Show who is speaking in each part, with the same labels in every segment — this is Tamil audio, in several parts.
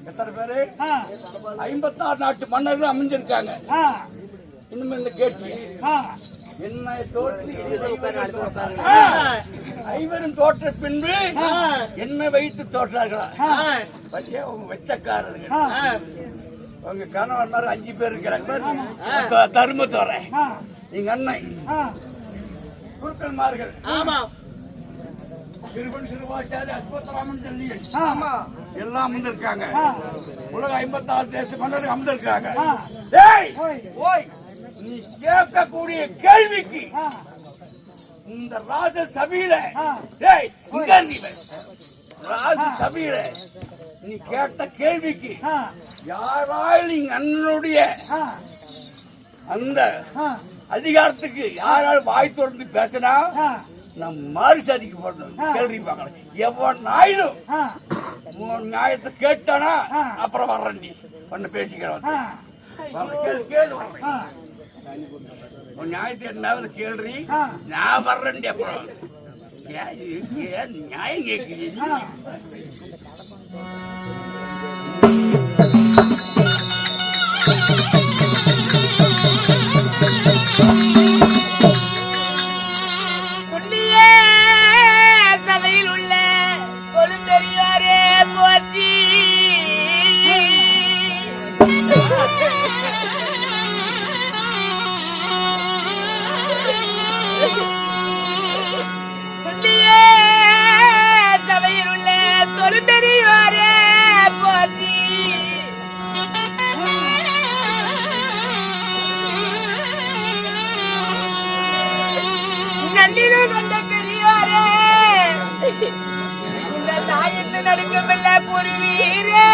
Speaker 1: எத்தனை பேரு? 56 நாட்டு மன்னர்கள் அமைஞ்சிருக்காங்க. இன்னும் இந்த கேள்வி என்ன தோற்று ஐவரும் தோற்ற பின்பு என்ன வைத்து தோற்றார்களா? வெச்சக்காரர்கள். உங்க கணவன் 5 பேர் இருக்கிறாங்க. தரும தோற எங்க அண்ணன் குருக்கன்மார்கள் திருவன் திருவாச்சாரி அஸ்வத்தராமன் சொல்லி எல்லாம் அமர்ந்திருக்காங்க. உலக 56 தேச மன்னர்கள் அமர்ந்திருக்காங்க. நீ கேட்கக்கூடிய கேள்விக்கு இந்த ராஜசபையில ராஜசபையில நீ கேட்ட கேள்விக்கு யாரால் நீங்க அண்ணனுடைய அந்த அதிகாரத்துக்கு யாரால் வாய் தொடர்ந்து பேசினா நான் மாறி சாதிக்கு போடணும். கேள்விப்பாங்க எவ்வளவு நாயிலும் நியாயத்தை கேட்டானா அப்புறம் வர்றேன். நீ பண்ண பேசிக்கிறேன். நியாயத்தை என்னாவது கேள்றி நான் வர்றேன். அப்புறம் நியாயம் கேட்குறீங்க.
Speaker 2: நடுக்கமில்ல புரிவீரே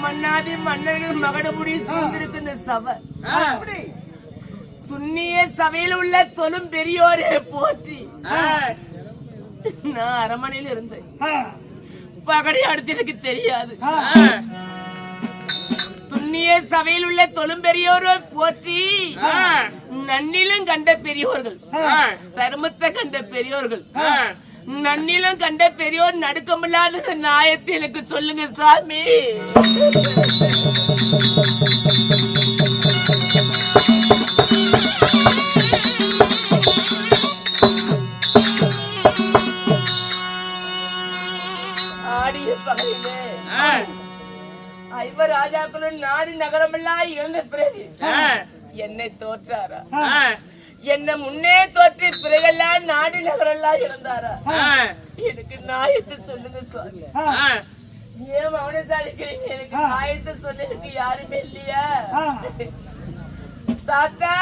Speaker 2: மன்னாதி மன்னர்கள் மகடபுடி சூழ்ந்திருக்கு இந்த சபை. துண்ணிய சபையில் உள்ள தொலும் பெரியோரே போற்றி. நான் அரமனையில் இருந்தேன். பகடை அடுத்து எனக்கு தெரியாது. துண்ணிய சபையில் உள்ள தொலும் பெரியோரை போற்றி. நன்னிலும் கண்ட பெரியோர்கள், தர்மத்தை கண்ட பெரியோர்கள், நன்னிலும் கண்ட பெரியோர் நடுக்கமில்லாத நாயத்தை எனக்கு சொல்லுங்க சாமி. ஆடிய பகையிலே ஐவர் ராஜாக்களும் நாடு நகரமெல்லாம் இழந்த பிறகு என்னை தோற்றாரா? என்ன முன்னே தோற்றி பிறகெல்லாம் நாடு நகரெல்லாம் இருந்தாரா? எனக்கு நாயத்தை சொல்லுங்க சாமி. ஏன் மௌன சாதிக்கிறீங்க? எனக்கு நாயத்தை சொல்ல எனக்கு யாருமே இல்லையா? தாத்தா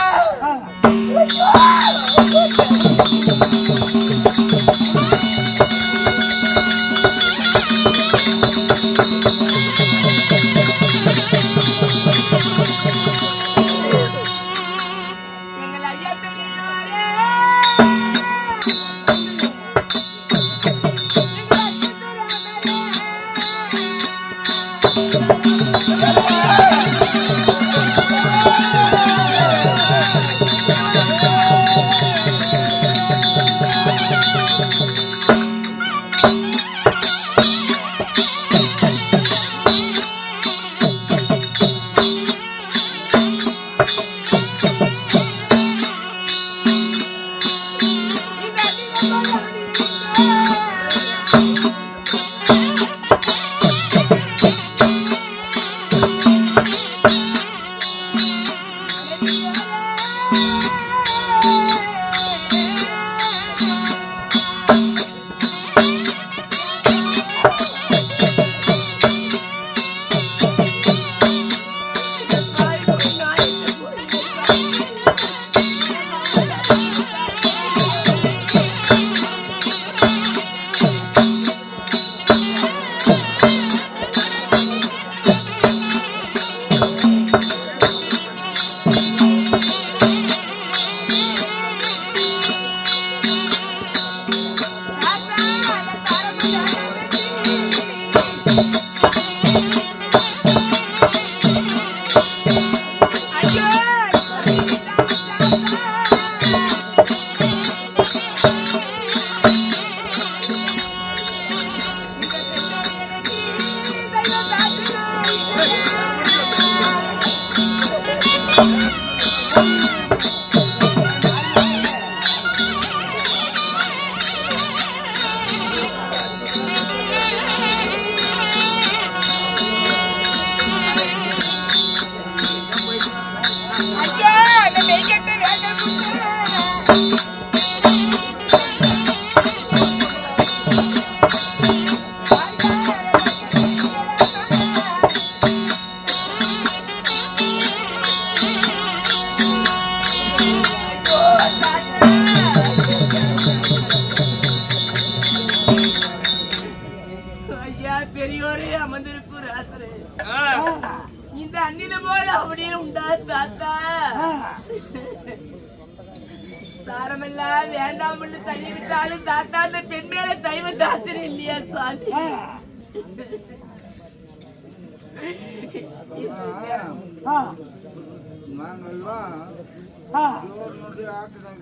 Speaker 2: ஐயா பெரியோரே அமர்ந்திருக்கும் ராசரே, இந்த அன்னித போல அப்படியே உண்டா தாத்தா? சாரமெல்லாம் வேண்டாம் தள்ளி விட்டாலும் தாத்தா அந்த பெண் மேல தெய்வ தாத்திரம் இல்லையா சாமி?
Speaker 3: நாங்கெல்லாம்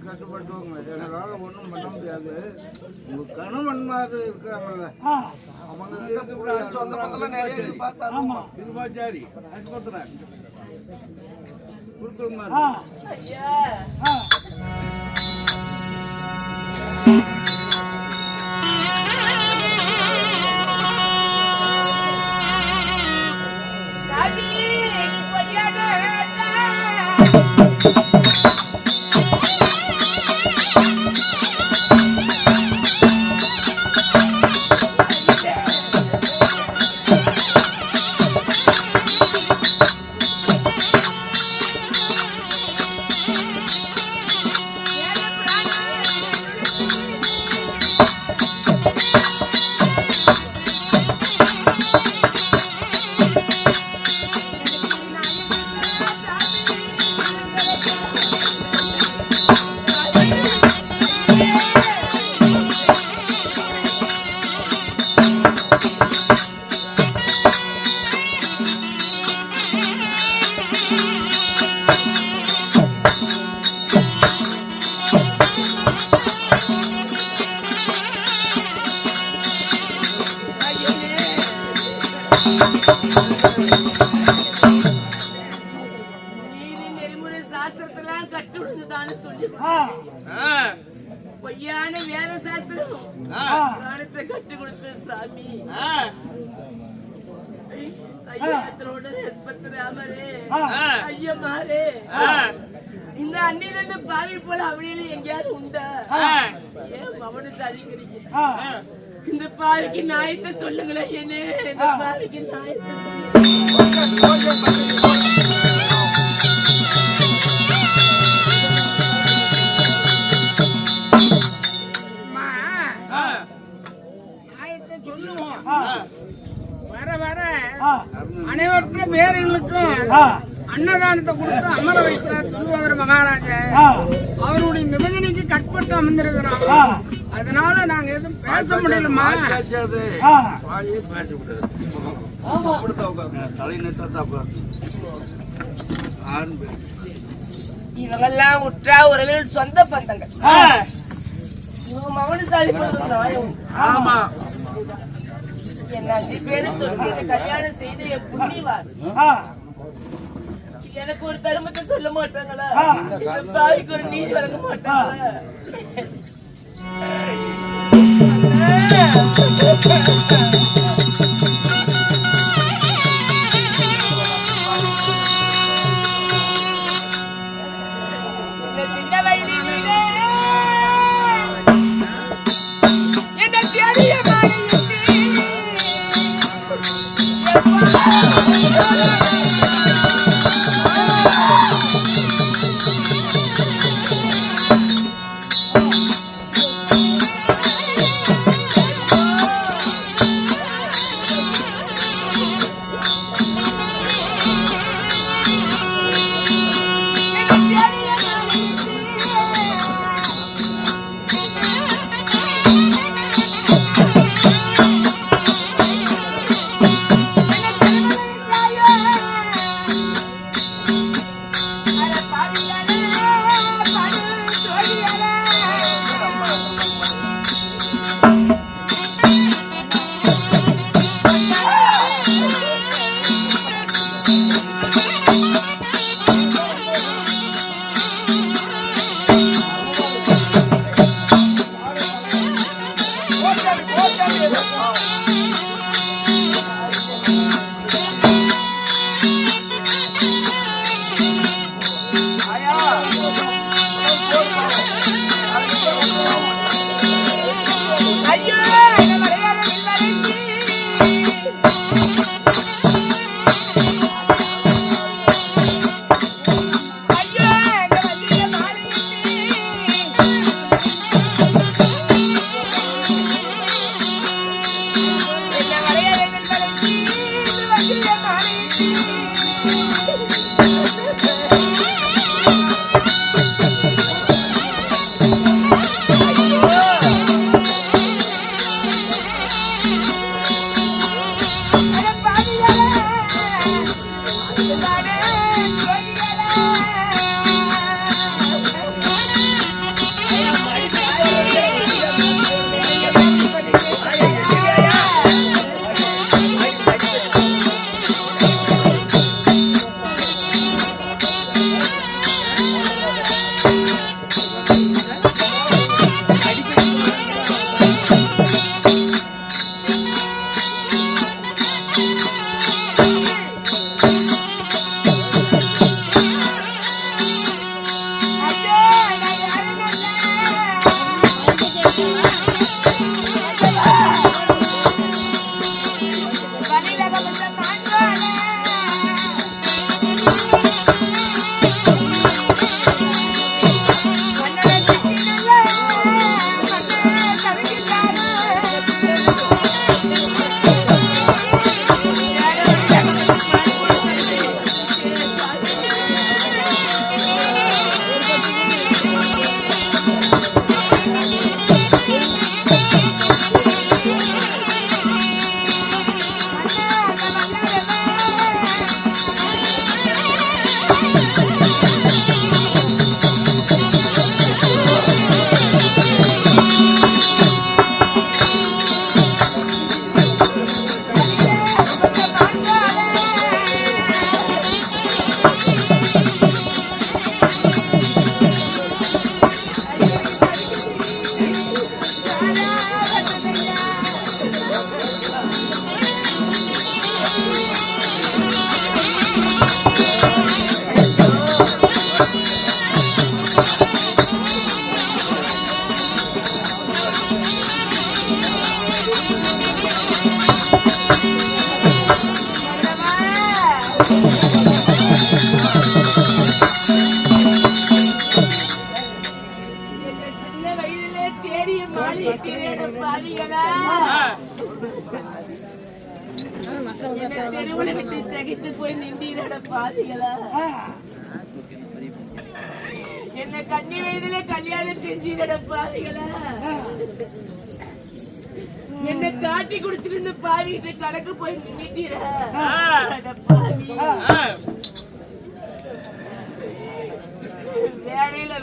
Speaker 3: கட்டுப்பட்டுவாங்க. எங்களால ஒண்ணும் பண்ண முடியாது. உங்க கணவன் மாதிரி இருக்காங்கல்ல, அவங்க சொந்த பந்தெல்லாம் நிறைய பார்த்தாங்க.
Speaker 1: திருவாச்சாரி
Speaker 2: ஐயா சாமி நீ பொய்யாத நீதி நெறிமுறை சாஸ்திரத்தெல்லாம் கட்டு விடுதுதான்னு சொல்லி பொய்யான வேத சாஸ்திரம் புராணத்தை கட்டு கொடுத்த சாமி. ஐயாத்திரோட ராமரே ஐயமாரே, இந்த அன்னிலிருந்து பாவி போல அவனில எங்கேயாவது உண்டா? ஏன் அவனு சாதிக்கிறீங்க? இந்த பாவிக்கு நாயத்தை சொல்லுங்களேன். என்ன இந்த பாவிக்கு நாயத்தை
Speaker 4: சொல்லுவோம். வர வர அனைவருக்கும் பேர்களுக்கும் அன்னதானத்தை கொடுத்து அமர வைக்கிறார் திருவாரூர் மகாராஜா. அவருடைய நிபந்தனைக்கு கட்பட்டு அமர்ந்திருக்கிறோம். அதனால நாங்க எதுவும் பேச முடியலமா.
Speaker 2: இவங்கெல்லாம் உற்றா உறவில் சொந்த பந்தங்கள். இவங்க மகனுசாலி
Speaker 1: ஆமா
Speaker 2: என்ன 5 பேரும் தொட்டு கல்யாணம் செய்து என் புண்ணியவார். எனக்கு ஒரு தர்மத்தை சொல்ல மாட்டாங்களா? பாவிக்கு ஒரு நீதி வழங்க மாட்டாங்களா? சின்ன வயதிலே என்ன தேடிய என்ன கண்ணி வயதுல கல்யாணம் செஞ்சு பாவிகளா, என்ன காட்டி கொடுத்திருந்த பாவிட்டு கணக்கு போய் நின்னுட்டீர பாவி. வேலையில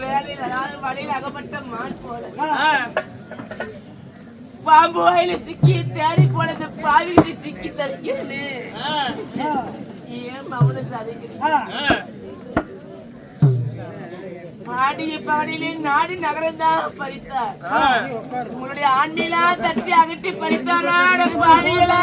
Speaker 2: அதாவது வலையில அகப்பட்ட மான் போல பாம்பு வாயில சிக்கி தேடி போல இந்த பாவிட்டு சிக்கி தரிக்கிறேன்னு ஏன் அவனை சதைக்கிறேன். பாடியிலே நாடு நகரம் தான் பறித்தார். உங்களுடைய ஆண்மையிலா தட்டி அகட்டி பறித்தாராட பாடிகளா.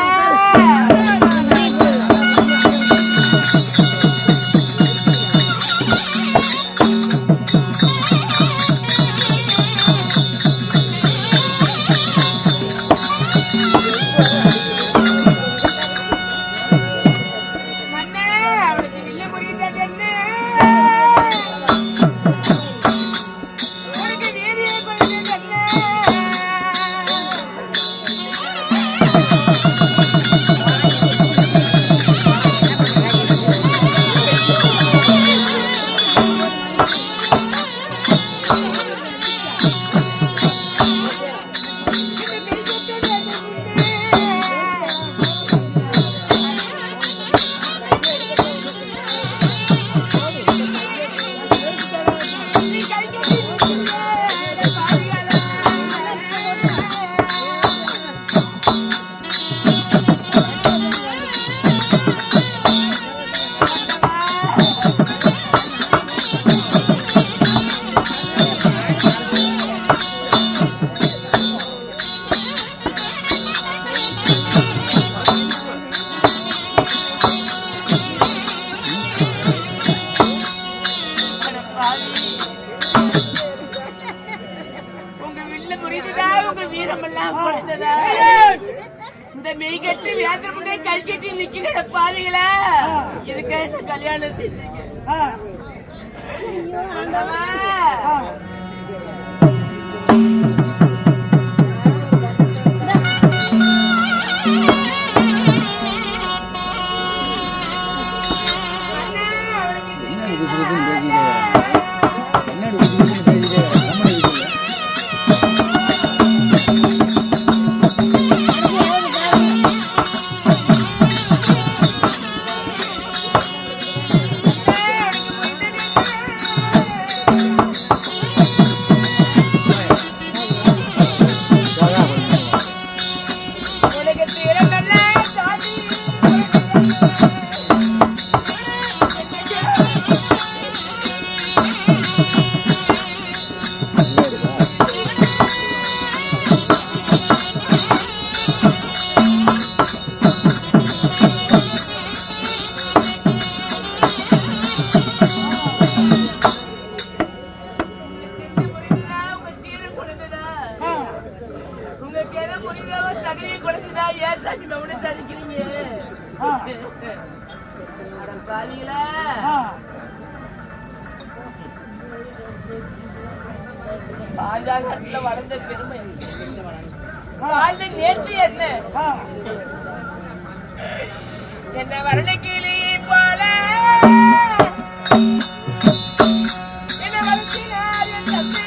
Speaker 2: இந்த மெய்கட்டு வேந்திரமுன்னே கை கட்டி நிக்கிற பாவிகளா, இதுக்கு என்ன கல்யாணம் செஞ்சீங்க?
Speaker 5: என்ன
Speaker 2: மகனையும் குழந்தைதா ஏன் சாமி மகனை சாதிக்கிறீங்க? பாதிங்களா பாஜக வளர்ந்த பெருமை வாழ்ந்த நேற்று என்ன வரண கிளி போல என்ன வளர்த்தினார் என் தம்பி.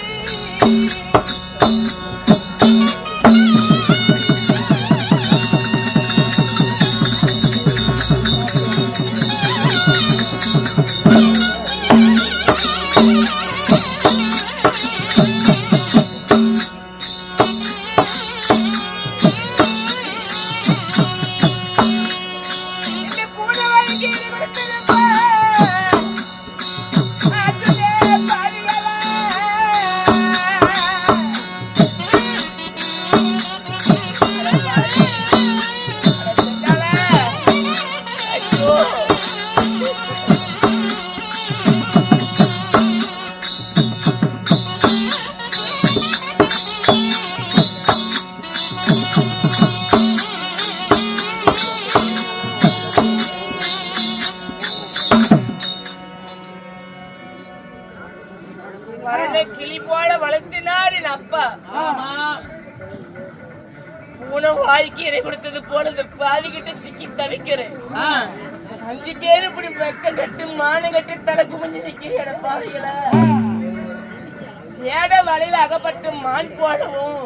Speaker 2: கிளி போல வளர்த்தினார் என் அப்பா. பூனை வாய்க்கு இறை கொடுத்தது போல இந்த பாதி கிட்ட சிக்கி தவிக்கிறேன். 5 பேரு இப்படி வெக்க கட்டு மான கட்டு தலை குமிஞ்சு நிக்கிற பாவிகளா. ஏட வலையில அகப்பட்டு மான் போலவும்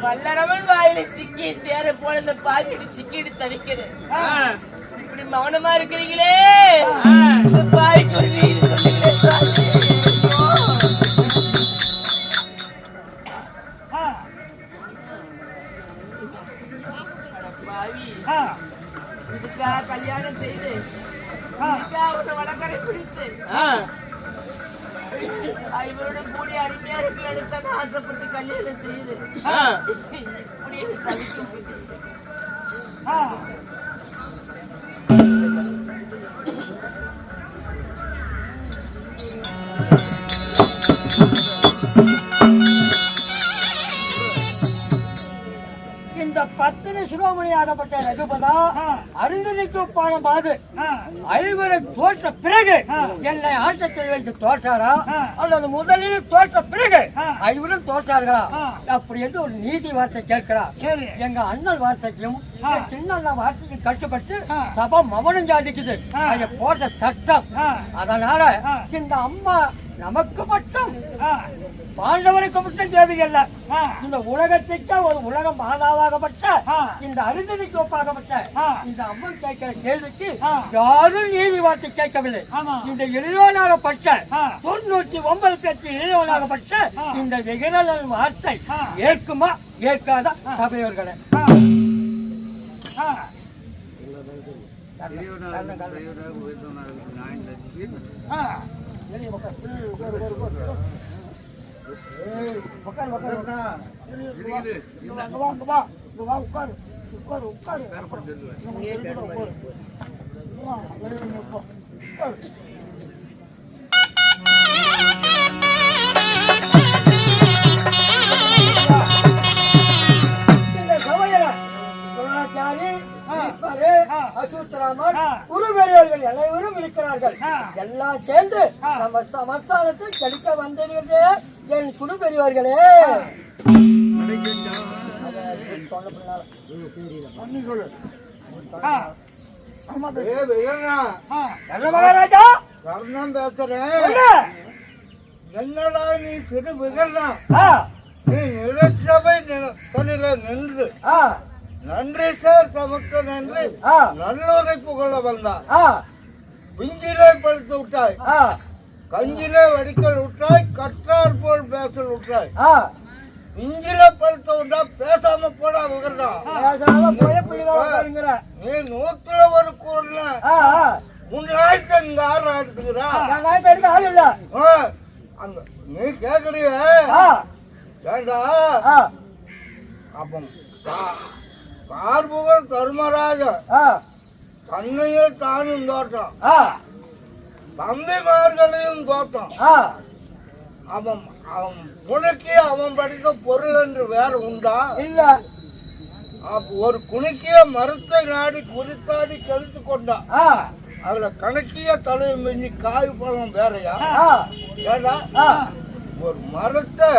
Speaker 2: வல்லரவன் வாயில சிக்கி தேர போல இந்த பாதி கிட்ட சிக்கிட்டு தவிக்கிறேன். இப்படி மௌனமா இருக்கிறீங்களே, இந்த பாய்க்கு ஒரு நீதி சொல்லுங்களே. இதுக்கா கல்யாணம் செய்து வழக்கரை பிடித்து இவருடன் கூடிய அருமையா இருக்கு எடுத்த ஆசைப்பட்டு கல்யாணம் செய்து இப்படி தவிக்கும்.
Speaker 5: இந்த பத்தினி சிரோமணி ஆகப்பட்ட ரகுபதா அருந்ததிக்கு ஒப்பான பாது ஐவரை தோற்ற பிறகு என்னை ஆட்டத்தில் வைத்து தோற்றாரா அல்லது முதலில் தோற்ற பிறகு ஐவரும் தோற்றார்களா அப்படி என்று ஒரு நீதி வார்த்தை கேட்கிறார். எங்க அண்ணன் வார்த்தைக்கும் சின்ன வார்த்தைக்கும் கட்டுப்பட்டு சபா மவனம் ஜாதிக்குது. அதை போட்ட சட்டம். அதனால இந்த அம்மா நமக்கு மட்டும் பாண்டவருக்கு மட்டும் தேவையில்லை, இந்த உலகத்திற்கு ஒரு உலக மாதாவாகப்பட்ட இந்த அருந்ததிக்கு ஒப்பாகப்பட்ட இந்த அம்மன் கேட்கிற கேள்விக்கு யாரும் நீதி வார்த்தை கேட்கவில்லை. இந்த இளையோனாகப்பட்ட 99 பேருக்கு இளையோனாகப்பட்ட இந்த விகரன் வார்த்தை ஏற்குமா ஏற்காத சபையோர்களே? உட்காரு உட்காரு உட்காரு உட்காரு. இந்த சபையில குருபெரியவர்கள் அனைவரும் இருக்கிறார்கள். எல்லாம் சேர்ந்து நம்ம சமஸ்தானத்தை கடிக்க வந்திருக்கிறதே என் குருபெரியவர்களே. மகாராஜா
Speaker 3: கர்ணம் பேசுறேன். என்னடா நீ சிறு விகரணா, நீ நிலச்சபை நின்று நன்றி சார் சமக்க நன்றி நல்லோரை புகழ வந்தார். விஞ்சிலே படுத்து விட்டாய், கஞ்சிலே வடிக்கல் விட்டாய், கற்றார் போல் பேசல் விட்டாய். விஞ்சிலே படுத்து விட்டா பேசாம போடா விகரணா. நீ 101 கூறல உன்னாய்க்கு இங்க ஆறு எடுத்துக்கிறா. நீ கேக்குறிய ஏண்டா அப்ப பார்புகள் தர்மராஜ தன்னையும் தானும் தோட்டம், தம்பிமார்களையும் தோட்டம். அவன் அவன் புனக்கி அவன் படித்த பொருள் என்று வேற உண்டா?
Speaker 5: இல்ல.
Speaker 3: ஒரு குணிக்கிய மரத்தை நாடி குறித்தாடி கழித்து கொண்டான். அதுல கணக்கிய தலையை மிஞ்சி காய் பழம் வேறையா? ஏடா ஒரு மரத்தை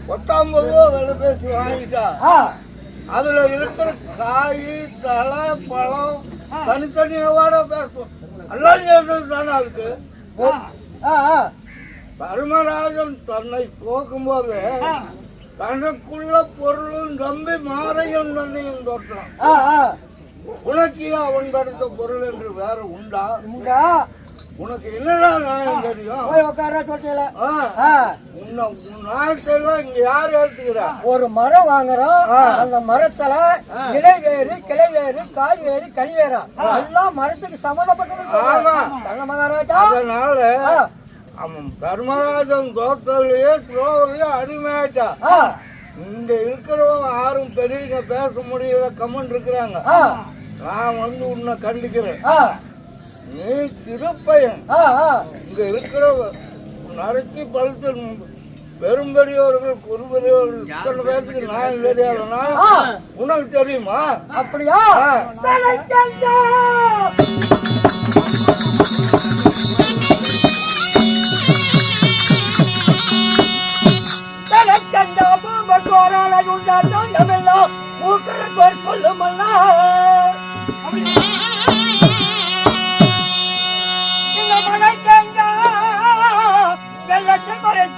Speaker 3: 19 ரூபா விலை பேசி வாங்கிட்டா அதுல இருக்கிற காய் தலை பழம் தனித்தனியாவோட பேசும் எல்லாம் சேர்ந்தது தானே அதுக்கு. தர்மராஜன் தன்னை தோக்கும் போது தனக்குள்ள பொருளும் நம்பி மாறையும் தன்னையும் தோற்றான். உனக்கு அவன் தடுத்த பொருள் என்று வேற உண்டா? உனக்கு என்னடா நியாயம் தெரியும்? நியாயத்தை எல்லாம் இங்க யாரு எடுத்துக்கிறா? ஒரு மரம் வாங்குறோம், அந்த மரத்துல இலை வேறு, கிளை வேறு, காய் வேறு, கனி வேறா எல்லாம் மரத்துக்கு சம்மந்தப்பட்டது. மகாராஜா அதனால அவன் தர்மராஜன் தோத்தலையே துரோகியே அடிமையாயிட்டா. இங்க இருக்கிறவங்க யாரும் பெரிய பேச முடியல கம்மன் இருக்கிறாங்க. நான் உன்னை கண்டிக்கிறேன். நீ திருப்பையன் இங்க இருக்கிற நறுக்கி பழுத்து பெரும் பெரியவர்கள் குறு பெரியவர்கள் இத்தனை பேருக்கு நான் தெரியாதுன்னா உனக்கு தெரியுமா? அப்படியா? சொல்லுமல்ல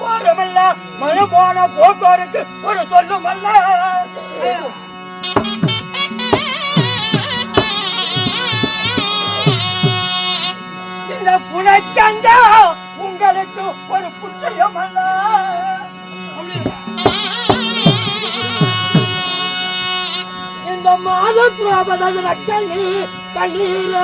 Speaker 3: போறமல்ல மனு போன போக்குவரத்து ஒரு சொல்லுமல்ல. இந்த புனச்சண்டா உங்களுக்கு ஒரு புத்தகம் அல்ல. இந்த மாத புராபத கண்ணீர் கண்ணீர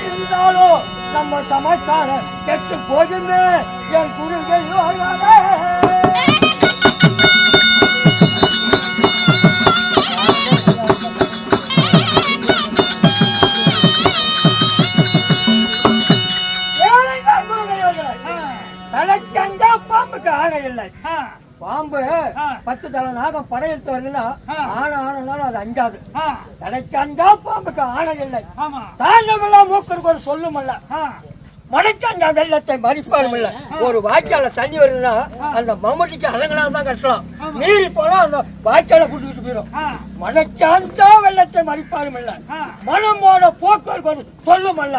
Speaker 3: இருந்தாலும் நம்ம சமாச்சாரம் கெட்டு போகுமே என் குருகள். தலைக்கண்டா பாம்புக்கு ஆணை இல்லை. பாம்பு 10 தலை நாகம் படையெடுத்து வருதுன்னா ஆனாலும் அது அஞ்சாது. தலைக்கண்டா பாம்புக்கு ஆணை இல்லை. தாண்டமெல்லாம் மூக்கருக்கு ஒரு சொல்லுமல்ல. மடைக்கண்டா வெள்ளத்தை மறிப்பாரும் இல்ல. ஒரு வாய்க்கால தண்ணி வருதுன்னா அந்த மம்முட்டிக்கு அலங்கலாம் கட்டலாம். மீறி போனா அந்த வாய்க்கால கூட்டிட்டு போயிடும். மடைக்காண்டா வெள்ளத்தை மறிப்பாரும் இல்ல. மனம் போன போக்குவரத்து சொல்லுமல்ல.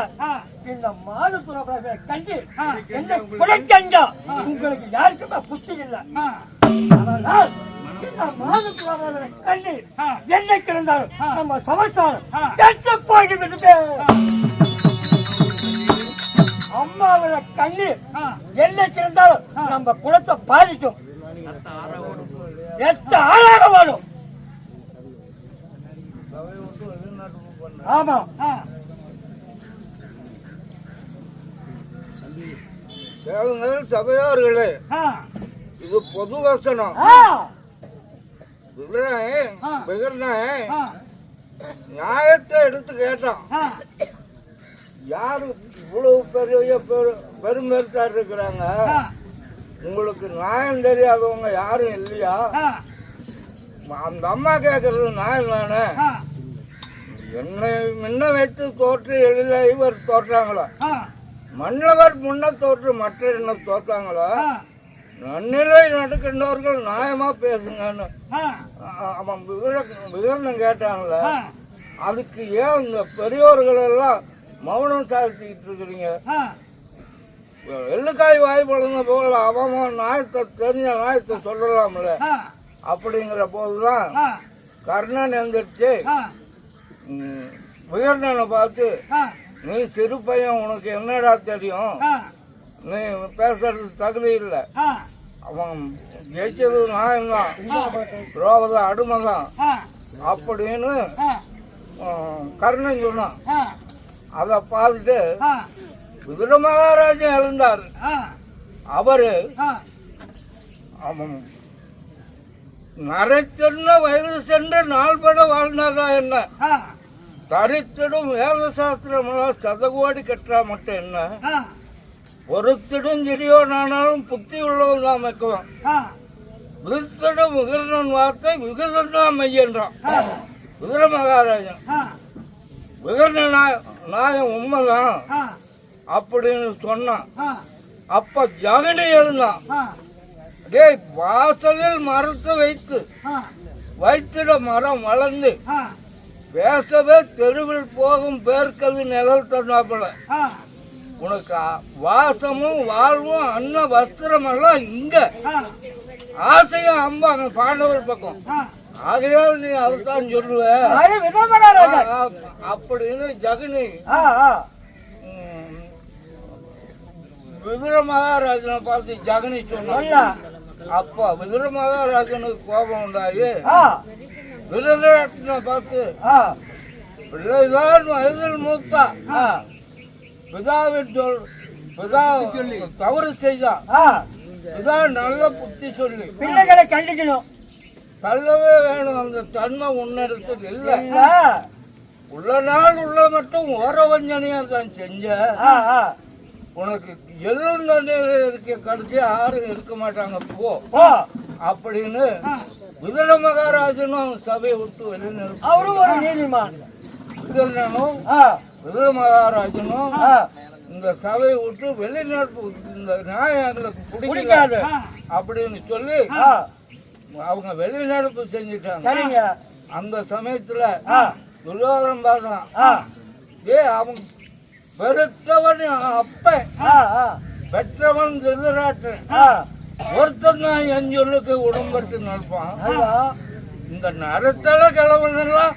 Speaker 3: இந்த மாதத்துறை கண்டு என்ன குடைக்கண்டா உங்களுக்கு யாருக்குமே புத்தி இல்லை. அதனால் இந்த மாதத்துறை கண்டு என்னைக்கு இருந்தாலும் நம்ம சமஸ்தானம் கெட்டு போய்கிட்டு அம்மாவோட கண்ணீர் என்னைக்கு இருந்தாலும் நம்ம குலத்தை பாதிக்கும். எத்த ஆளாக வாடும். ஆமா சபையார்களே, இது பொது வசனம். நியாயத்தை எடுத்து கேட்டான். யாரு இவ்வளவு பெரிய பெரும்பெருத்தார் இருக்கிறாங்க, உங்களுக்கு நியாயம் தெரியாதவங்க யாரும் இல்லையா? அந்த அம்மா கேட்கறது நியாயம் தானே. என்னை முன்ன வைத்து தோற்று எழில இவர் தோற்றாங்களா? மன்னவர் முன்ன தோற்று மற்ற என்ன தோற்றாங்களா? நன்னிலை நடக்கின்றவர்கள் நியாயமா பேசுங்கன்னு அவன் விவரணம் கேட்டாங்கள. அதுக்கு ஏன் இந்த பெரியோர்கள் எல்லாம் மௌனம் சாதிச்சுக்கிட்டு இருக்கிறீங்க? எள்ளுக்காய் வாய் பழங்க போல அவன் நியாயத்தை தெரிஞ்ச நியாயத்தை சொல்லலாம்ல. அப்படிங்கிற போதுதான் கர்ணன் எந்திரிச்சு விகர்ணனை பார்த்து, நீ சிறு பையன், உனக்கு என்னடா தெரியும், நீ பேசுறது தகுதி இல்லை, அவன் ஜெயிச்சது நியாயம்தான், துரோபத அடிமைதான் அப்படின்னு கர்ணன் சொன்னான். அதை பார்த்துட்டு விதுர மகாராஜன் எழுந்தார். அவரு அவன் நரைத்திருந்த வயது சென்று நாள்பட வாழ்ந்தாதா என்ன, தரித்திடும் வேத சாஸ்திரம் சதகோடி கற்றா மட்டும் என்ன,
Speaker 6: பொறுத்திடும் சிறியோனானாலும் புத்தி உள்ளவன் தான் அமைக்குவான். விருத்திடும் விகிரணன் வார்த்தை விகிதம் தான் மையன்றான் விகிர மகாராஜன். விகிரண நாயம் உண்மைதான் அப்படின்னு சொன்னான். அப்ப ஜகனி எழுந்தான். டேய், வாசலில் மரத்தை வைத்திட மரம் வளர்ந்து பேசவே தெருவில் போகும் பேர்க்கது நிழல் தந்தாப்புல உனக்கு வாசமும் வாழ்வும் அன்ன வஸ்திரம் எல்லாம் இங்க ஆசையும் அம்பாங்க பாண்டவர் பக்கம். ஆகையால் நீ அவர்தான் சொல்லுவ அப்படின்னு ஜகனி விதுர மகாராஜனை பார்த்து ஜகனி சொன்ன. அப்ப விதுர மகாராஜனுக்கு கோபம் உண்டாகி விருதரத்னை பார்த்து பிள்ளைதான் வயதில் மூத்தா பிதாவின் தவறு செய்தா இதான் நல்ல புத்தி சொல்லி
Speaker 5: பிள்ளைகளை கண்டிக்கணும்.
Speaker 6: தள்ளவே வேணும். அந்த தன்மை உன்னிடத்தில் இல்லை. உள்ள நாள் உள்ள மட்டும் ஓரவஞ்சனையா தான் செஞ்ச. உனக்கு எள்ளும் தண்ணீர் இருக்க கடைசி யாரும் இருக்க மாட்டாங்க போ அப்படின்னு விதுர மகாராஜனும் சபையை விட்டு வெளிநடப்பு.
Speaker 5: அவரும் ஒரு நீதிமான்.
Speaker 6: விதுரனும் விதுர மகாராஜனும் இந்த சபையை விட்டு வெளிநடப்பு. இந்த நியாயம் எங்களுக்கு பிடிக்காது அப்படின்னு சொல்லி அவங்க வெளிநடப்பு செஞ்சுட்டாங்க. அந்த சமயத்துல துரியோதனன் பாடுறான், அவங்க பெருத்தவன் அப்பன் பெற்றவன் திருதராட்டன் ஒருத்தன் தான் என் சொல்லுக்கு உடம்பட்டு நடப்பான். இந்த நரத்தல கிழவனெல்லாம்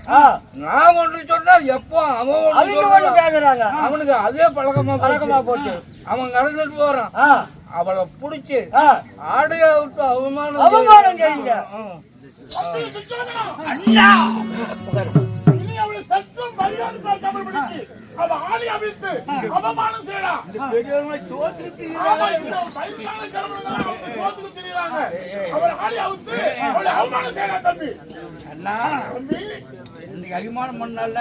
Speaker 6: நான் ஒன்று சொன்னா எப்போ அவன் அவனுக்கு அதே பழக்கமா போச்சு. அவன் கடந்துட்டு போறான். அவளை புடிச்சு ஆடையாவுக்கு அவமானம் செய்யுங்க.
Speaker 1: அபிமானம் பண்ணல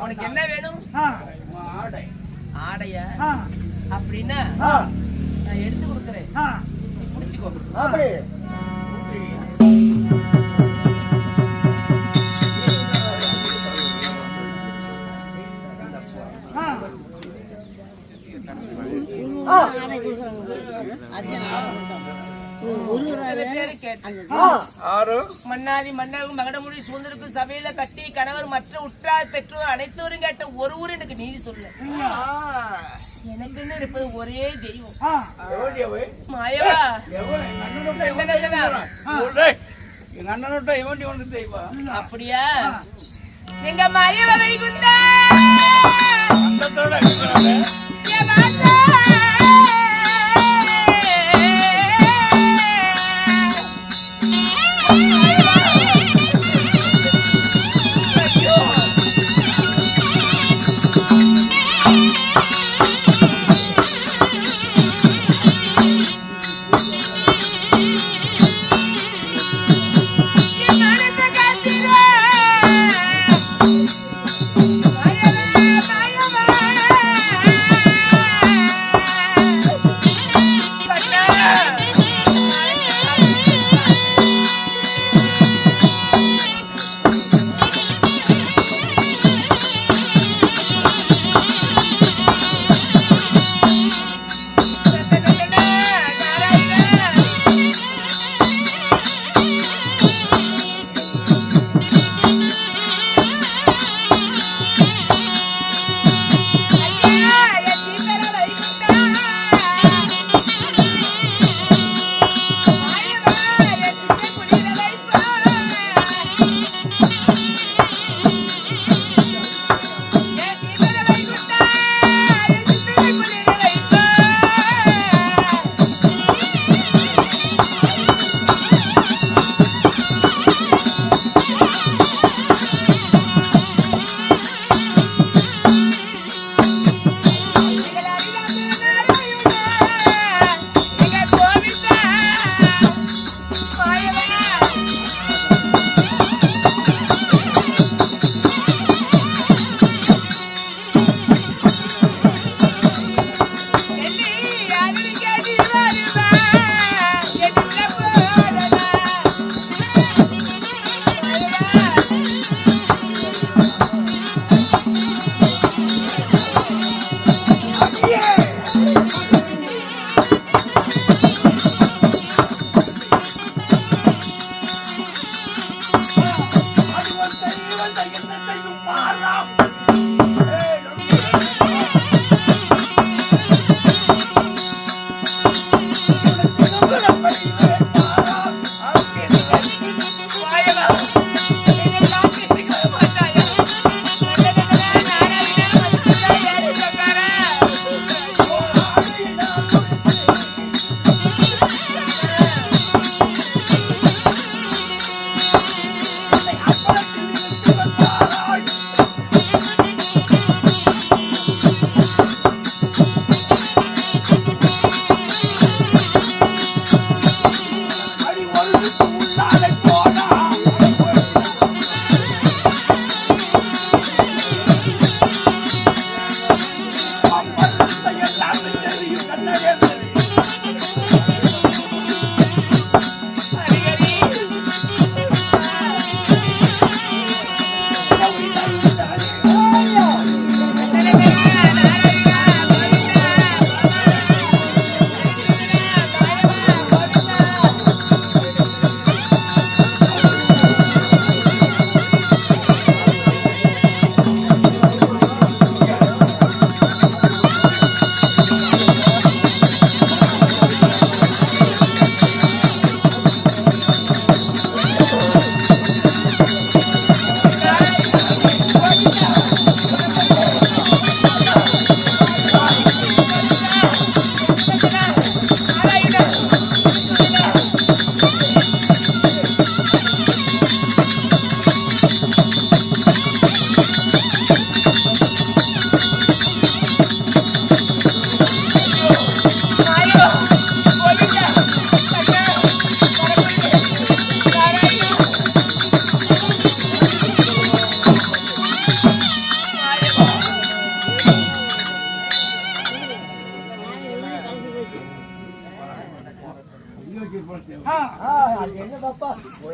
Speaker 2: உனக்கு என்ன வேணும்? ஆடையா அப்படின்னா நான் எடுத்து கொடுக்குறேன், முடிச்சுக்கோ. மன்னாதி மன்னரும் மகடமொழி சூழ்ந்திருக்கும் சபையில கட்டி கணவர் மற்ற உற்றார் பெற்றோர் அனைத்தோரும் கேட்ட ஒரு ஊர் எனக்கு நீதி சொல்ல. எனக்கு என்ன இருப்பது ஒரே தெய்வம் மாயவா.
Speaker 1: எங்க அண்ணனோட்ட இவண்டி ஒன்று தெய்வம்.
Speaker 2: அப்படியா? எங்க மாயவ வைகுந்தா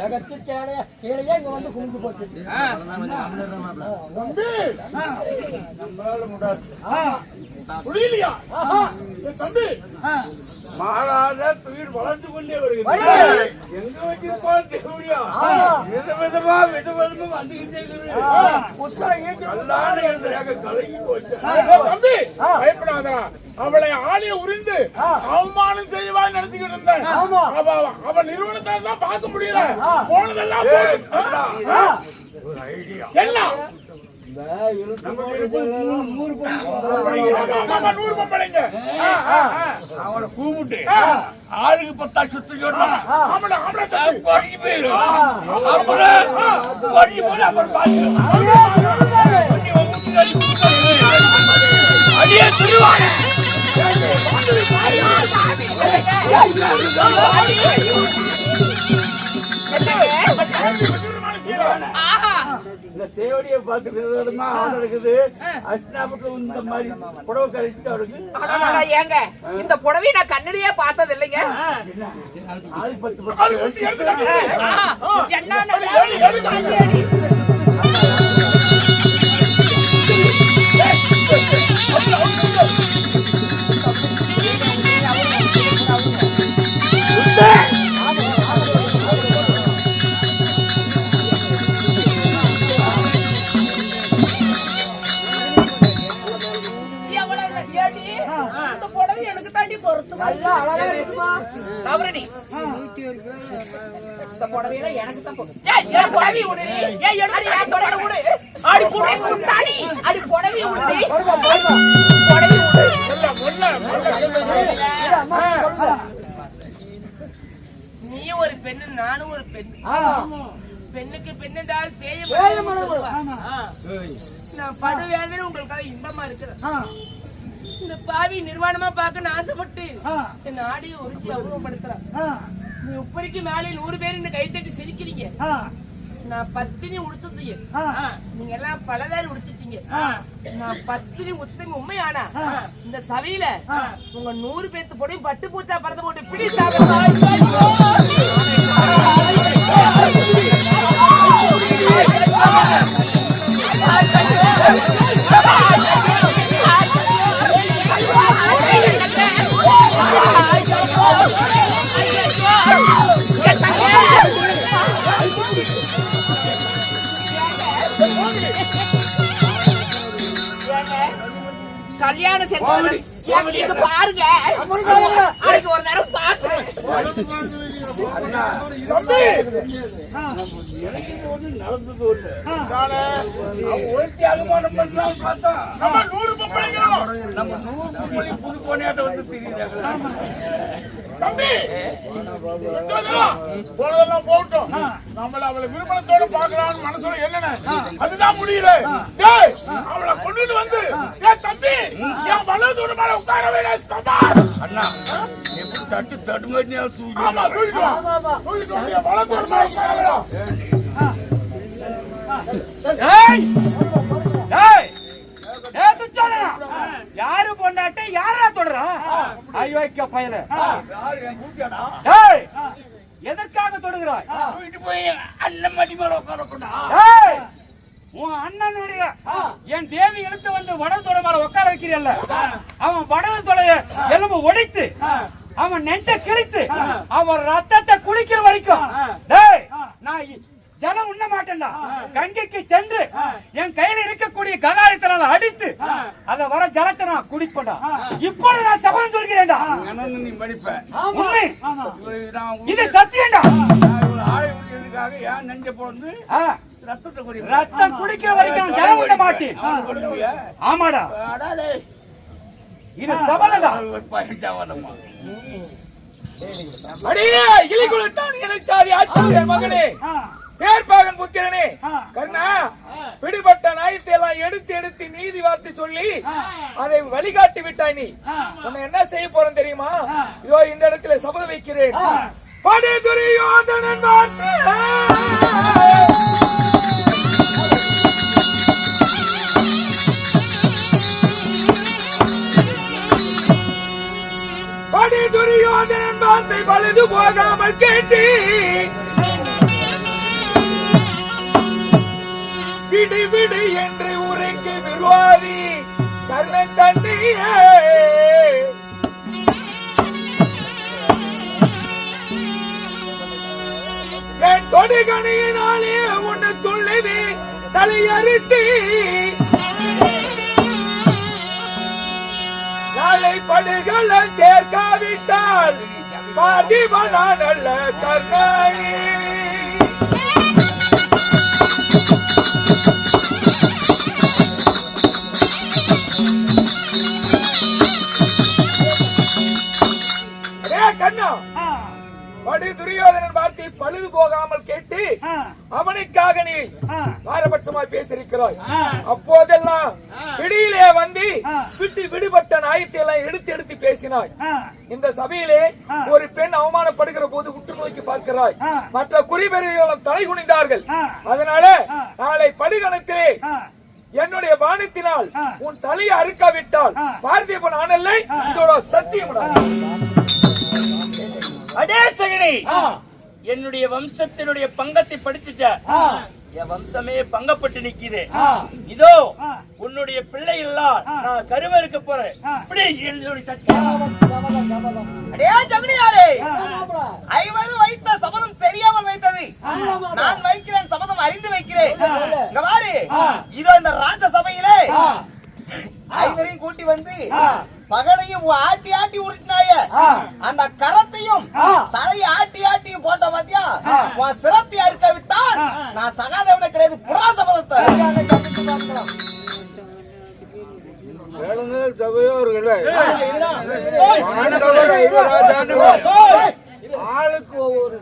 Speaker 5: அகத்து கீழையே இங்க வந்து குளிந்து போச்சு.
Speaker 1: நம்மளால முடியாது.
Speaker 4: புரியலையா தம்பி?
Speaker 1: மாறாத துயிர் வளர்ந்து கொண்டே வருகிறது. எங்க வச்சிருக்கோம் தேவையா? விதவிதமா வந்துகிட்டே கலங்கி போச்சு.
Speaker 4: தம்பி பயப்படாதா, அவளை ஆளிய உரிந்து அவமானம் செய்வான்னு நினைச்சுக்கிட்டு இருந்தேன். அவ நிறுவனத்தை தான் பார்க்க முடியல. போனதெல்லாம் எல்லாம்
Speaker 1: அவனை கூப்பிட்டு ஆளுக்கு 10 சுத்து சொல்றான். தேவடிய பாத்துக்கிறதுமா இருக்குது. அஷ்டாபத்துல இந்த மாதிரி புடவை கழிச்சு அவருக்கு
Speaker 2: ஏங்க இந்த புடவை நான் கண்ணிலேயே பார்த்தது இல்லைங்க.
Speaker 1: ஆள் 10
Speaker 2: எனக்கு தாண்டி பொறுத்து தவறடி. இந்த புடவையில எனக்கு தான் பொறுத்து. புடவை விடு, அடி புடவை விடு. நீ ஒரு பெண்ணு, நானும் ஒரு பெண்ணு. பெண்ணுக்கு பெண்ணென்றால் பேய நான் படுவேதனை உங்களுக்காக இன்பமா இருக்கிறேன். இந்த பாவி நிர்வாணமா பார்க்க ஆசைப்பட்டு என் ஆடியை உறுதி அவுபடுத்துறேன். நீ உப்பரிக்கு மேலே 100 பேர் இந்த கைத்தட்டி சிரிக்கிறீங்க. நான் பத்தினி உடுத்துட்டீங்க, நீங்க எல்லாம் பலதாரி உடுத்துட்டீங்க. நான் பத்தினி உத்தங்க உண்மையானா இந்த சபையில உங்க 100 பேத்து போட்டு பட்டு பூச்சா பறந்து போட்டு பிடி கல்யாணம் செஞ்சு பாருங்க. அதுக்கு ஒரு நேரம் பாக்குறேன்.
Speaker 1: நடந்தது ஒண்ணு. அனுமானம் பண்ணலாம் பார்த்தா நம்ம 100 புது கோணையாட்ட வந்து தெரியுது.
Speaker 4: தம்பி போனதெல்லாம் போகட்டும். நம்மள அவளை விருப்பத்தோட பாக்கலாம்னு மனசுல என்னன்னு அதுதான் முடியல. அவளை கொண்டுட்டு வந்து தம்பி என் வலது தூர மேல உட்கார வேணா சபா
Speaker 1: அண்ணா எப்படி தட்டு தடுமாறியா தூக்கி
Speaker 4: வலது தூர மேல உட்கார வேணாம்.
Speaker 3: யாரு பொண்டாட்டி யாரா தொடறான்? ஐயோக்க பயல எதற்காக தொடுகிறாய்?
Speaker 1: போய் அண்ணன் மடி மேல உட்காரக்கூடா.
Speaker 3: உன் அண்ணனுடைய என் தேவி எழுத்து வந்து வடவு தொட மேல உட்கார வைக்கிறல்ல, அவன் வடவு தொடைய எலும்பு ஒடித்து அவன் நெஞ்ச கிழித்து அவன் ரத்தத்தை குடிக்கிற வரைக்கும் நான் ஜலம் உண்ண மாட்டேன்டா. கங்கைக்கு சென்று என் கையில இருக்கக்கூடிய ககாயத்தினால அடித்து அத வர ஜலத்தை நான் குடிப்பேன்டா. இப்பொழுது நான் சபதம் சொல்கிறேன்டா.
Speaker 1: நீ படிப்ப
Speaker 3: உண்மை இது சத்தியம்டா.
Speaker 1: ஆயுதத்துக்காக ஏன் நெஞ்ச போந்து
Speaker 3: ரத்தம் குடிக்கிற வரைக்கும் ஜலம் உண்ண மாட்டேன். ஆமாடா, இது சபதம்டா.
Speaker 4: அடியே இலிகுலத்தான் இணைச்சாரி ஆட்சியர் மகனே, தேர்ப்பாகன் புத்திரனே கர்ணா, பிடிபட்ட நாயத்தை எல்லாம் எடுத்து எடுத்து நீதி வார்த்தை சொல்லி அதை வழிகாட்டி விட்டாய். நீ உன்னை என்ன செய்ய போறேன் தெரியுமா? இதோ இந்த இடத்துல சபதம் வைக்கிறேன். படை துரியோதனன் வார்த்தை படை துரியோதனன் வார்த்தை பழுது போகாமல் கேட்டி விடு விடு என்று உரைக்கு விரோதி கர்ணன் தண்ணியே என் தொடுகணியினாலே உன்னை துள்ளிது தலையறுத்தி நாளை படுகள சேர்க்காவிட்டால் பார்த்திபனான் அல்ல கர்ணனே. கண்ணா படி துரியோதனன் வார்த்தை பழுது போகாமல் கேட்டு அவனுக்காக நீ பாரபட்சமாய் பேசியிருக்கிறாய். அப்போதெல்லாம் பிடியிலே வந்து விட்டு விடுபட்ட நாயத்தை எல்லாம் எடுத்து எடுத்து பேசினாய். இந்த சபையிலே ஒரு பெண் அவமானப்படுகிற போது உற்று நோக்கி பார்க்கிறாய். மற்ற குறிபெறிகளும் தலை குனிந்தார்கள். அதனால நாளை படுகணத்திலே என்னுடைய பானத்தினால் உன் தலையை அறுக்காவிட்டால் பார்த்திபன் ஆனல்லை இதோட சத்தியம்.
Speaker 2: அடே சகனி, என்னுடைய வம்சத்தினுடைய பங்கத்தை படிச்சுட்ட. என் வம்சமே பங்கப்பட்டு நிக்குது. இதோ உன்னுடைய பிள்ளை எல்லாம் நான் கருவறுக்க போறேன். இப்படி என்னுடைய சத்தியம். அடே ஜமனியாரே, ஐவரும் வைத்த சபதம் தெரியாமல் வைத்தது. நான் வைக்கிறேன் சபதம் அறிந்து வைக்கிறேன். இங்க பாரு, இதோ இந்த ராஜ சபையிலே ஐவரையும் கூட்டி வந்து பகலையும் ஆட்டி ஆட்டி உருட்டினாய, அந்த கரத்தையும் தலையை ஆட்டி ஆட்டி போட்ட பாத்தியா, உன் சிரத்தை அறுக்க விட்டால் நான் சகாதேவனை கிடையாது புறாசபதத்தை.
Speaker 6: ஆளுக்கு ஒவ்வொரு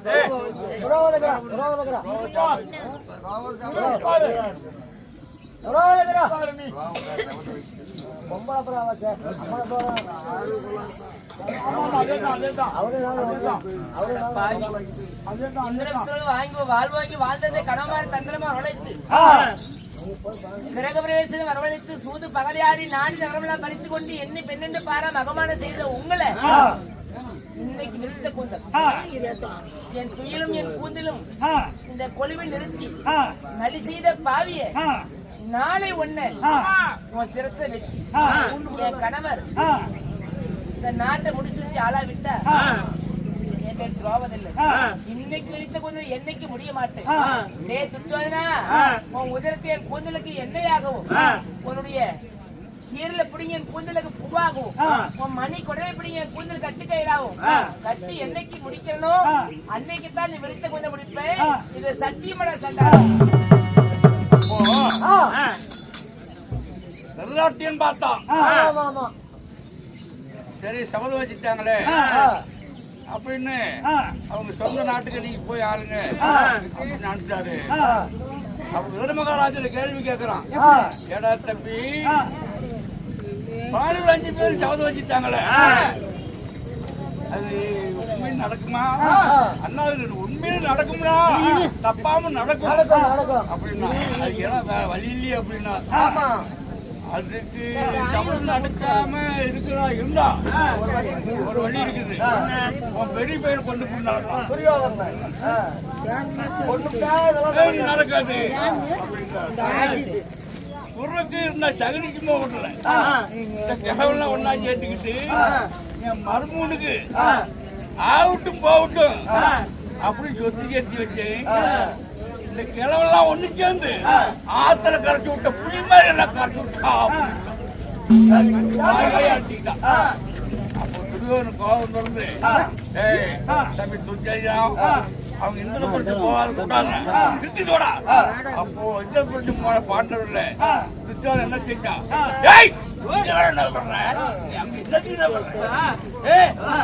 Speaker 2: வாழ்வாங்கி வாழ்ந்ததை கணவன் தந்திரமா உழைத்து கிரகப்பிரவேசத்தை வரவழைத்து சூது பகலையாடி நாடி நகரமெல்லாம் பறித்து கொண்டு எண்ணி பெண்ணென்று பாரா மகமானம் செய்த உங்களை இன்னைக்கு நிறுத்த கூந்தல் என் சுயிலும் என் கூந்தலும் இந்த கொழுவை நிறுத்தி நடி செய்த பாவிய நாளை ஒண்ணு உன் சிரத்தை வெட்டி என் கணவர் இந்த நாட்டை முடிச்சுட்டு ஆளா விட்டா என் பேர் துரோவதில்லை. இன்னைக்கு விரித்த கூந்தல் என்னைக்கு முடிய மாட்டேன். டே துச்சோதனா, உன் உதரத்தை என் கூந்தலுக்கு எண்ணெயாகவும் உன்னுடைய ஈரல பிடிங்க என் கூந்தலுக்கு பூவாகவும் உன் மணி கொடவை பிடிங்க என் கூந்தல் கட்டுக்கயிறாகும் கட்டி என்னைக்கு முடிக்கிறனோ அன்னைக்கு தான் நீ விரித்த கூந்தல் முடிப்பேன். இது சத்தியமட சண்டை.
Speaker 1: எல்லாத்தையும் பார்த்தான். சரி சபதம் வச்சுட்டாங்களே அப்படின்னு அவங்க சொந்த நாட்டுக்கு நீங்க போய் ஆளுங்க அப்படின்னு நினைச்சாரு. அவங்க விருமகாராஜர் கேள்வி கேட்கிறான். ஏடா தம்பி, பாடல் 5 பேர் சபதம் வச்சுட்டாங்களே, அது உண்மையில நடக்குமா? அண்ணா உண்மையில நடக்கும்னா தப்பாம நடக்கும் அப்படின்னா அது ஏன்னா வழி இல்லையே அப்படின்னா அதுக்கு சபதம் நடக்காம இருக்கிறா இருந்தா ஒரு வழி இருக்குது. பெரிய பையன் கொண்டு நடக்காது குறுக்கு இருந்தா சகனிக்குமா ஒண்ணுல இந்த கிழவெல்லாம் ஒன்னா சேர்த்துக்கிட்டு என் மருமூனுக்கு ஆகட்டும் போகட்டும் அப்படி சொத்து சேர்த்து வச்சு இந்த கிழவெல்லாம் ஒண்ணு சேர்ந்து ஆத்துல கரைச்சி விட்ட புளி மாதிரி எல்லாம் கரைச்சி விட்டா அப்போ துரியோதனன் கோபம் தொடர்ந்து தம்பி துர்ஜயம் அவங்க இந்த குறிச்சு போகாத கூட்டாங்க திருத்திட்டோடா. அப்போ இந்த குறிச்சு போன பாண்டவர்ல துரியோதனன் என்ன செஞ்சான்? என்ன பண்றேன்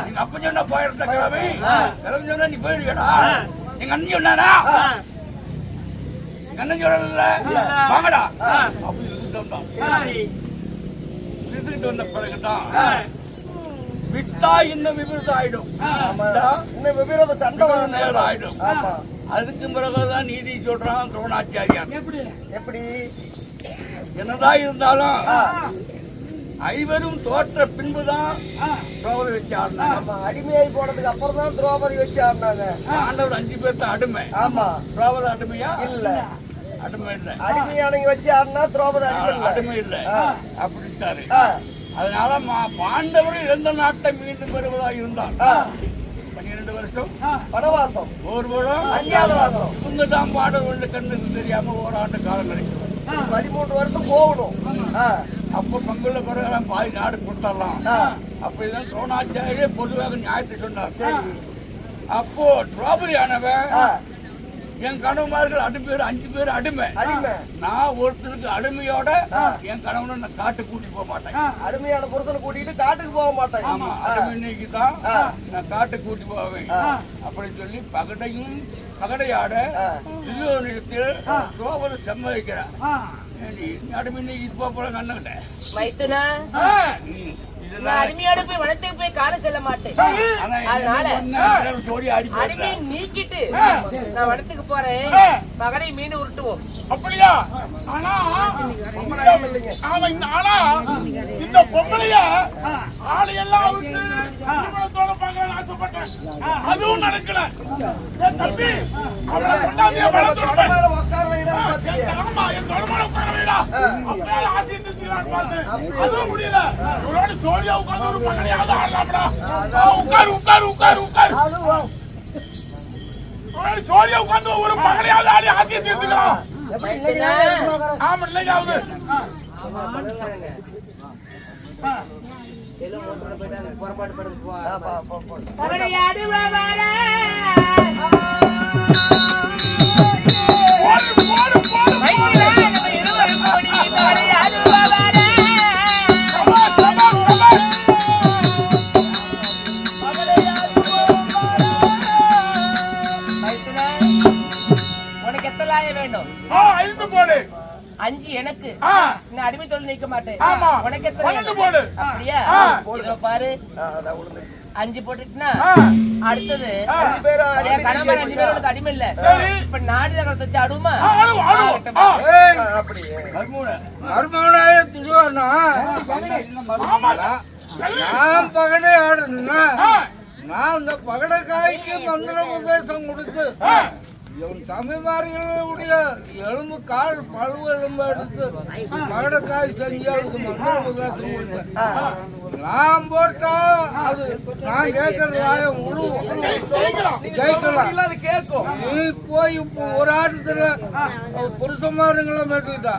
Speaker 1: எங்க அப்ப சொன்னா போயிருந்த கிழமை கிழமை சொன்னா நீ போயிடுவியடா. எங்க அண்ணன் சொன்னாரா? அண்ணன் சொல்லல வாங்கடா அப்படி இருந்துட்டு வந்த பிறகுதான் விட்டா இன்னும் விபரீதம் ஆயிடும். இன்னும் விபரீத சண்டை நேரம் ஆயிடும். அதுக்கு பிறகுதான் நீதி சொல்றான் துரோணாச்சாரியார். எப்படி என்னதான் இருந்தாலும் ஐவரும் தோற்ற பின்புதான் திரௌபதி வச்சு ஆடினாங்க.
Speaker 6: அடிமையாய் போனதுக்கு அப்புறம் தான் திரௌபதி வச்சு ஆடினாங்க.
Speaker 1: ஆண்டவர் 5 பேர்த்த அடிமை.
Speaker 6: ஆமா,
Speaker 1: திரௌபதி அடிமையா இல்ல? அடிமை இல்லை.
Speaker 2: அடிமையானவங்க வச்சு ஆடினா திரௌபதி அடிமை
Speaker 1: அடிமை இல்லை அப்படின்ட்டாரு. அதனால பாண்டவர்கள் எந்த நாட்டை மீண்டும் பெறுவதாக இருந்தால் 12 வருஷம்
Speaker 2: வனவாசம்,
Speaker 1: ஒரு வருடம்
Speaker 2: 5வது வாசம்,
Speaker 1: உங்கதான் பாடவர்கள் கண்ணுக்கு தெரியாம ஓராண்டு காலம் கிடைக்கும்.
Speaker 2: 13 வருஷம் போகணும்.
Speaker 1: அப்போ பங்குள்ள பிறகு பாதி நாடு கொடுத்துடலாம். அப்ப இதான் துரோணாச்சாரியே பொதுவாக நியாயத்தை சொன்னார். அப்போ திரௌபதி ஆனவன் என் கணவன்மார்கள் 5 பேர் அடிமை. நான் ஒருத்தருக்கு அடிமையோட என் கணவனை நான் காட்டுக்கு கூட்டிட்டு போக மாட்டேன்.
Speaker 2: அடிமையான புருஷனை கூட்டிட்டு காட்டுக்கு போக மாட்டேன்.
Speaker 1: ஆமா, அடிமைக்கு தான் நான் காட்டுக்கு கூட்டி போவேன் அப்படின்னு சொல்லி பகடையாட துரியோதனிடத்தில் திரௌபதி சம்மதிக்கிறான். அடிமை போல கண்ணுகிட்ட
Speaker 2: அடிமையோட போய் வனத்துக்கு போய் காண செல்ல மாட்டேன். அதனால அடிமையை நீக்கிட்டு நான் வனத்துக்கு போறேன். பகடை மீன் உருட்டுவோம்.
Speaker 4: அப்படியா? ஆனா இந்த பொம்பளைய ஆளையெல்லாம் திருமணத்தோட பார்க்க ஆசைப்பட்டேன். அதுவும் நடக்கல. தம்பி அவளை கொண்டாந்து அதுவும் முடியல. சோழியா உட்கார்ந்து ஒரு பகடையாவது ஆடலாம்டா. உட்காரு சோழியா உட்கார்ந்து ஒரு பகடையாவது ஆடி ஆசையை தீர்த்துக்கலாம். ஆமா, இல்லையாவது
Speaker 2: உனக்கு எத்தலாய வேண்டும்?
Speaker 4: 5 போடு.
Speaker 2: 5 எனக்கு. நான் அடிமை தொழில் நீக்க மாட்டேன்.
Speaker 4: ஆமா.
Speaker 2: உனக்கு எத்தனை
Speaker 4: 12 போடு.
Speaker 2: அப்படியா? இதோ பாரு, 5 போட்டுட்டுனா அடுத்தது என் கணவன் 5 பேரோட அடிமை இல்ல. இப்ப நாடு நகரத்தை வச்சு ஆடுமா?
Speaker 6: மர்மனாய துருவானா நான் பகடை ஆடுனா நான் இந்த பகடைக்காய்க்கு மந்திர உபதேசம் கொடுத்து இவன் தமிழ்மார்களுடைய எலும்பு கால் பழுவு எலும்பு எடுத்து பகடைக்காய் செஞ்சு அதுக்கு மந்திர உபதேசம் கொடுத்தேன். நான் போட்டா அது நான் கேட்கறதாய முழு ஜெயிக்கலாம் கேட்கும். நீ போய் இப்போ ஒரு ஆட்டத்துல புருஷமாருங்களை மேட்டுக்கிட்டா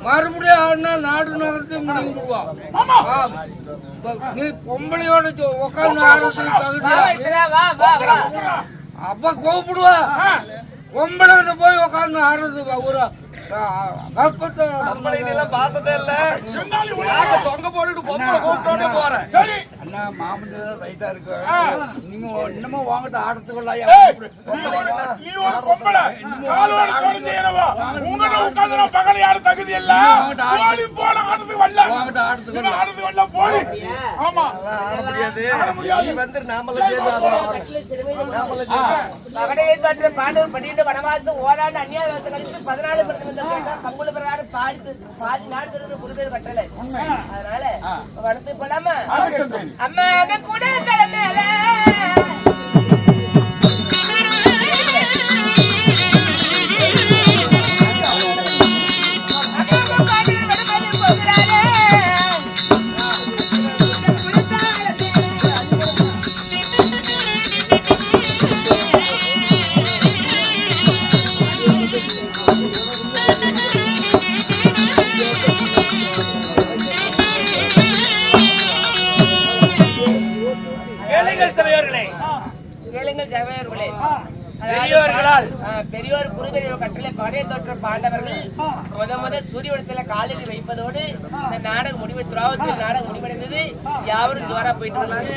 Speaker 6: மறுபடியும் ஆடினா நாடு நகரத்தையும் முடிஞ்சுடுவா. நீ பொம்பளையோட உட்காந்து ஆடுறதுக்கு தகுதியா? அப்ப கூப்பிடுவா. பொம்பளை போய் உட்காந்து ஆடுறது ஒரு பார்த்ததே இல்ல. தொங்க போட்டுட்டு பொம்பளை கூப்பிட்டோட போறேன்.
Speaker 1: அண்ணா மாமன் ரைட்டா இருக்கு. நீங்க இன்னமும் வாங்கிட்டு ஆடுறதுக்குள்ள
Speaker 4: பகடையாடு தகுதி இல்ல.
Speaker 2: பகடையை தோற்ற பாண்டவர் 12 வனவாசம் ஓராண்டு அந்நியாயவாசம் கழித்து 14 பங்குல பிரகாரம் பாதி நாடு குருபேர் கட்டளை. அதனால வனத்து போலாமா? அம்மா அங்க கூட மேல பெரியோர் குருபெரியோர் கட்டளை பகடை தோற்ற பாண்டவர்கள் முத சூரியவனத்துல காலடி வைப்பதோடு இந்த நாடகம் முடிவு திராவத்தில் நாடகம் முடிவடைந்தது. யாவரும் ஜோரா போயிட்டு வரலாம்.